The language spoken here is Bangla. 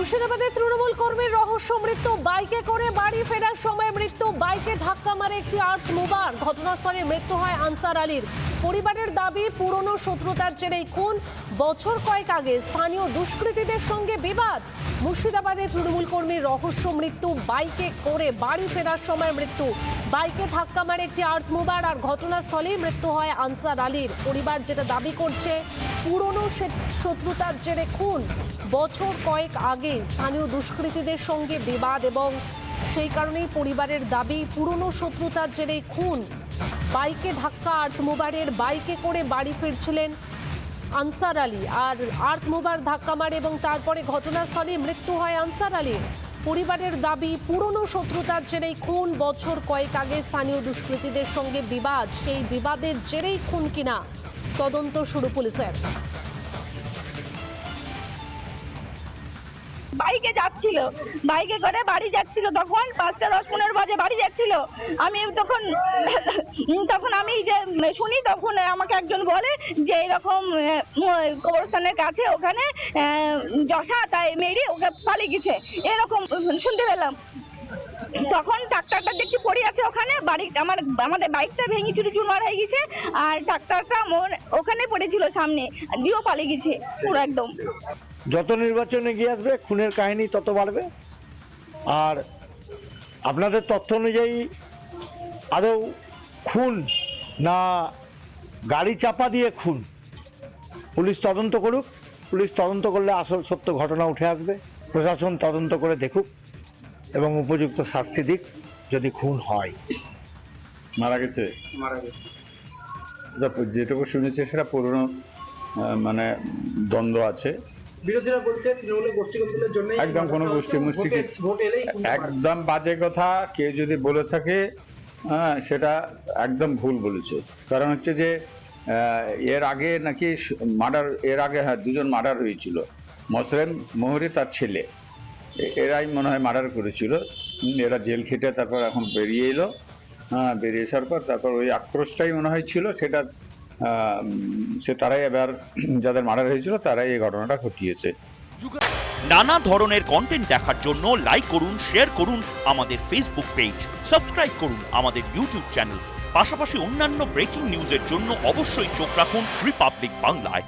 মুর্শিদাবাদের তৃণমূল কর্মীর রহস্য মৃত্যু, বাইকে করে বাড়ি ফেরার সময় মৃত্যু, বাইকে ধাক্কা মারে একটি আর্থ মোবার। ঘটনাস্থলে মৃত্যু হয় আনসার আলীর। পরিবারের দাবি পুরনো শত্রুতার জেরেই খুন। বছর কয়েক আগে স্থানীয় দুষ্কৃতীদের সঙ্গে বিবাদ। মুর্শিদাবাদের তৃণমূল কর্মীর রহস্য মৃত্যু, বাইকে করে বাড়ি ফেরার সময় মৃত্যু, বাইকে ধাক্কা মারে একটি আর্থ মোবার। আর ঘটনাস্থলেই মৃত্যু হয় আনসার আলীর। পরিবার যেটা দাবি করছে পুরনো শত্রুতার জেরে খুন। বছর কয়েক আগে স্থানীয় দুষ্কৃতীদের সঙ্গে বিবাদ এবং সেই কারণেই পরিবারের দাবি পুরনো শত্রুতার জেরেই খুন। বাইকে ধাক্কা আর্থ মোবারের। বাইকে করে বাড়ি ফিরছিলেন আনসার আলী, আর আর্থ মোবার ধাক্কা মারে এবং তারপরে ঘটনাস্থলে মৃত্যু হয় আনসার আলীর। পরিবারের দাবি পুরনো শত্রুতার জেরেই খুন। বছর কয়েক আগে স্থানীয় দুষ্কৃতীদের সঙ্গে বিবাদ, সেই বিবাদের জেরেই খুন কিনা তদন্ত শুরু পুলিশের। বাইকে যাচ্ছিল, বাইকে করে বাড়ি যাচ্ছিল, তখন 5টা 10-15 বাজে বাড়ি যাচ্ছিল। আমি তখন আমি যে শুনি, তখন আমাকে একজন বলে যে এরকম কবরস্থানের কাছে ওখানে যশা তাই মেরি ওকে পালিয়ে গেছে, এরকম শুনতে পেলাম। তখন ট্রাক্টরটা দেখছি পড়ে আছে ওখানে, আমাদের বাইকটা ভেঙে চুরমার হয়ে গেছে, আর ট্রাক্টরটা ওখানে পড়েছিল সামনে, দিয়েও পালিয়ে গেছে পুরো একদম। যত নির্বাচনে গিয়ে আসবে খুনের কাহিনী তত বাড়বে। আর আপনাদের তথ্য অনুযায়ী আদৌ খুন না গাড়ি চাপা দিয়ে খুন, পুলিশ তদন্ত করুক। পুলিশ তদন্ত করলে আসল সত্য ঘটনা উঠে আসবে। প্রশাসন তদন্ত করে দেখুক এবং উপযুক্ত শাস্তি দিক যদি খুন হয়। মারা গেছে যেটুকু শুনেছি সেটা পুরনো মানে দ্বন্দ্ব আছে। বিরোধীরা বলছে তৃণমূলের গোষ্ঠীগতদের জন্য একদম কোনো গোষ্ঠী মুষ্টি একদম বাজে কথা কেউ যদি বলে থাকে, সেটা একদম ভুল বলেছে। কারণ হচ্ছে যে এর আগে নাকি এর আগে দুজন মার্ডার হয়েছিল, মোসলেম মোহরি তার ছেলে, এরাই মনে হয় মার্ডার করেছিল। এরা জেল খেটে তারপর এখন বেরিয়ে এলো। বেরিয়ে আসার পর তারপর ওই আক্রোশটাই মনে হয় ছিল, সেটা তারাই এবার যাদের মার্ডার হয়েছিল তারাই এই ঘটনাটা ঘটিয়েছে। নানা ধরনের কন্টেন্ট দেখার জন্য লাইক করুন, শেয়ার করুন আমাদের ফেসবুক পেজ, সাবস্ক্রাইব করুন আমাদের ইউটিউব চ্যানেল। পাশাপাশি অন্যান্য ব্রেকিং নিউজের জন্য অবশ্যই চোখ রাখুন রিপাবলিক বাংলায়।